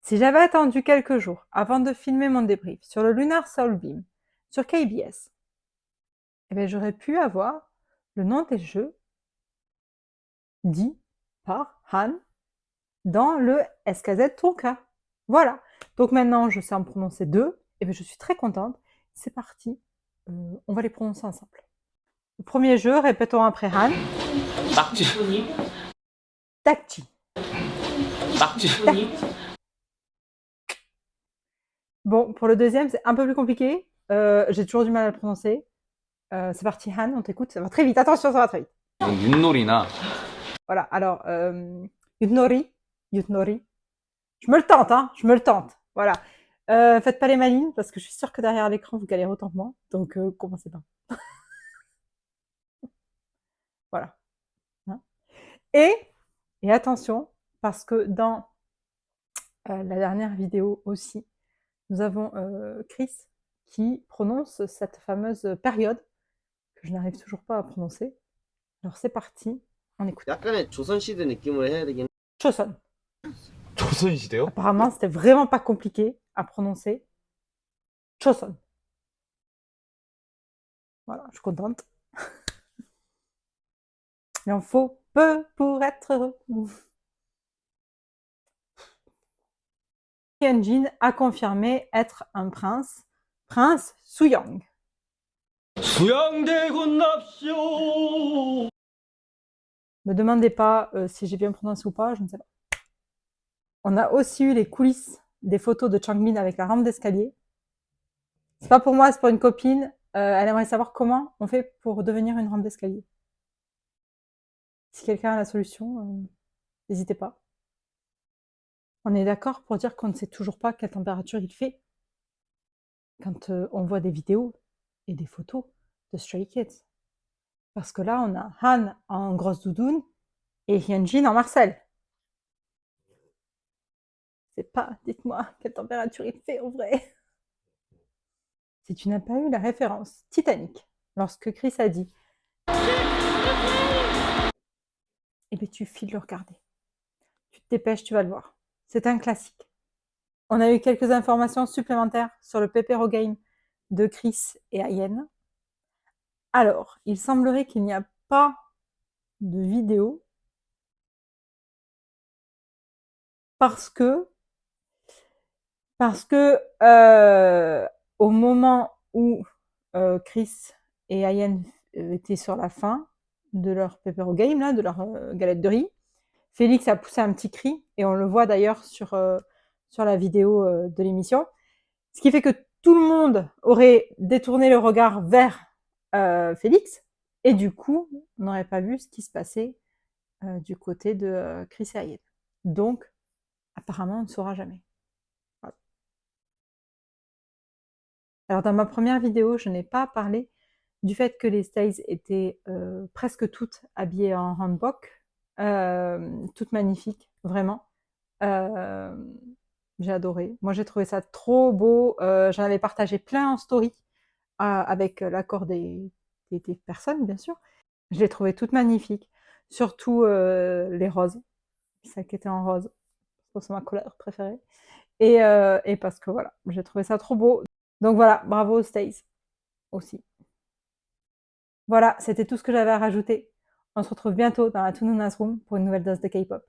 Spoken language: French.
Si j'avais attendu quelques jours avant de filmer mon débrief sur le Lunar Soul Beam sur KBS, eh bien, j'aurais pu avoir le nom des jeux dit par Han dans le SKZ Toolkar. Voilà. Donc maintenant, je sais en prononcer deux. Et bien, je suis très contente. C'est parti. On va les prononcer ensemble. Le premier jeu, répétons après Han. 낙지. Takchi. 낙지. Bon, pour le deuxième, c'est un peu plus compliqué. J'ai toujours du mal à le prononcer. C'est parti, Han, on t'écoute. Ça va très vite. Attention, ça va très vite. 윷놀이나 Voilà. Alors, Yutnori. Yutnori. Je me le tente, hein. Je me le tente. Voilà. Faites pas les malines parce que je suis sûre que derrière l'écran, vous galérez autant que moi. Donc, commencez pas. Voilà. Hein. Et attention, parce que dans la dernière vidéo aussi, nous avons Chris qui prononce cette fameuse période que je n'arrive toujours pas à prononcer. Alors c'est parti, on écoute. 약간의 조선시대 느낌으로 해야 되긴. Choson. 조선시대요? Apparemment, c'était vraiment pas compliqué à prononcer. Choson. Voilà, je suis contente. Il en faut peu pour être heureux. Hyunjin a confirmé être un prince, Prince Suyang. 수양대군 납시오. Me demandez pas si j'ai bien prononcé ou pas, je ne sais pas. On a aussi eu les coulisses des photos de Changmin avec la rampe d'escalier. C'est pas pour moi, c'est pour une copine. Elle aimerait savoir comment on fait pour devenir une rampe d'escalier. Si quelqu'un a la solution, n'hésitez pas. On est d'accord pour dire qu'on ne sait toujours pas quelle température il fait quand on voit des vidéos et des photos de Stray Kids. Parce que là, on a Han en grosse doudoune et Hyunjin en Marcel. C'est pas, dites-moi, quelle température il fait en vrai. Si tu n'as pas eu la référence Titanic, lorsque Chris a dit eh bien tu files le regarder. Tu te dépêches, tu vas le voir. C'est un classique. On a eu quelques informations supplémentaires sur le Pepero Game de Chris et Ayen. Alors, il semblerait qu'il n'y a pas de vidéo parce que au moment où Chris et Ayen étaient sur la fin de leur Pepero Game, là, de leur galette de riz, Félix a poussé un petit cri, et on le voit d'ailleurs sur la vidéo de l'émission. Ce qui fait que tout le monde aurait détourné le regard vers Félix, et du coup, on n'aurait pas vu ce qui se passait du côté de Chris et Ayen. Donc, apparemment, on ne saura jamais. Voilà. Alors, dans ma première vidéo, je n'ai pas parlé du fait que les stays étaient presque toutes habillées en hanbok, toutes magnifiques, vraiment. J'ai adoré. Moi, j'ai trouvé ça trop beau. J'en avais partagé plein en story avec l'accord des personnes, bien sûr. Je les trouvais toutes magnifiques. Surtout les roses. Celle qui était en rose. C'est ma couleur préférée. Et parce que voilà, j'ai trouvé ça trop beau. Donc voilà, bravo Stace aussi. Voilà, c'était tout ce que j'avais à rajouter. On se retrouve bientôt dans la Tununa's Room pour une nouvelle dose de K-pop.